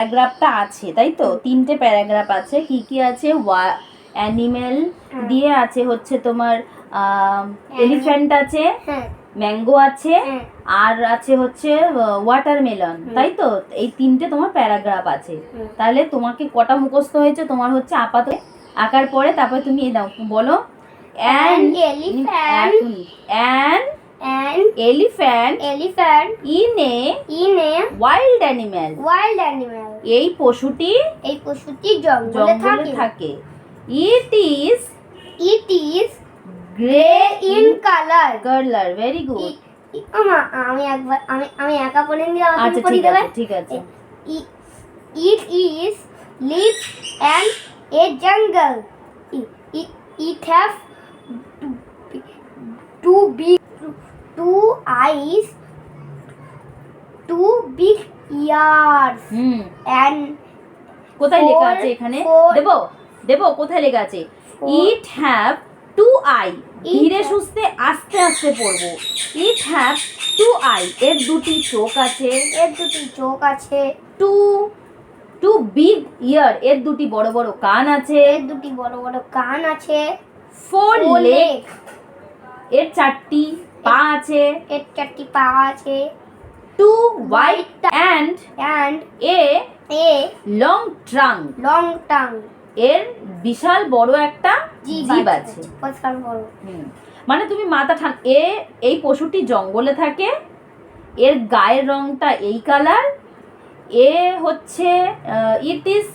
প্যারাগ্রাফটা আছে, তাই তো? 3টে প্যারাগ্রাফ আছে। কি কি আছে? অ্যানিমেল দিয়ে আছে হচ্ছে তোমার এলিফ্যান্ট আছে, ম্যাঙ্গো আছে, আর আছে হচ্ছে ওয়াটারমেলন, তাই তো? এই 3টে তোমার প্যারাগ্রাফ আছে। তাহলে তোমাকে কটা মুখস্থ হয়েছে তোমার হচ্ছে আপাতত? আঁকার পরে তারপরে তুমি এই দাও, বলো an elephant in a wild animal এই পশুটি জঙ্গলে থাকে। it is gray in color very good. আমি একা পড়ে নিলাম, আচ্ছা ঠিক আছে it is live and a jungle. It have two eyes, two big ears, and কোথায় লেখা আছে এখানে? দেবো কোথায় লেখা আছে? it have two eye, ধীরে সুস্থে আস্তে আস্তে পড়বো। it have two eye, এর দুটি চোখ আছে। two big ear, এর দুটি বড় বড় কান আছে। four leg, এর 4টি পা আছে। two white and a long trunk, এর বিশাল বড় একটা জিভ আছে। মানে তুমি মাথা এই পশুটি জঙ্গলে থাকে, এর গায়ের রংটা এই কালার, এ হচ্ছে it is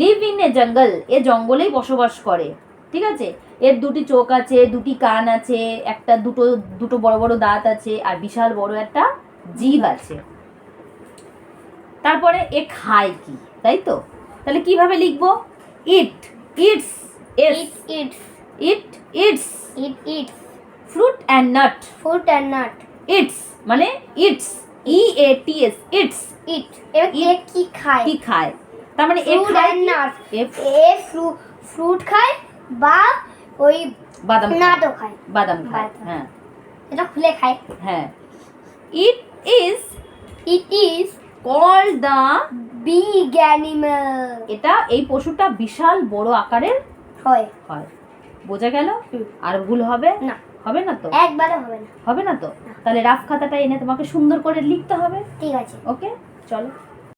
live in a জঙ্গল, এ জঙ্গলেই বসবাস করে, ঠিক আছে? এর দুটি চোখ আছে, দুটি কান আছে, দুটো বড় বড় দাঁত আছে, আর বিশাল বড় একটা জিভ আছে। তারপরে এ খায় কি, তাই তো? তাহলে কিভাবে লিখবো? it eats fruit and nut. Eats মানে eats, eats, কি খায়? তার মানে এ খায় ফ্রুট খায় বা ওই বাদাম খায়। হ্যাঁ, এটা খুলে খায়। হ্যাঁ, it is called the big animal. এটা এই পশুটা বিশাল বড় আকারের হয়। বোঝা গেল? আর ভুল হবে না? হবে না তো? একবারে হবে না তো? তাহলে রাফ খাতাটা এনে তোমাকে সুন্দর করে লিখতে হবে। ঠিক আছে, ওকে, চলো।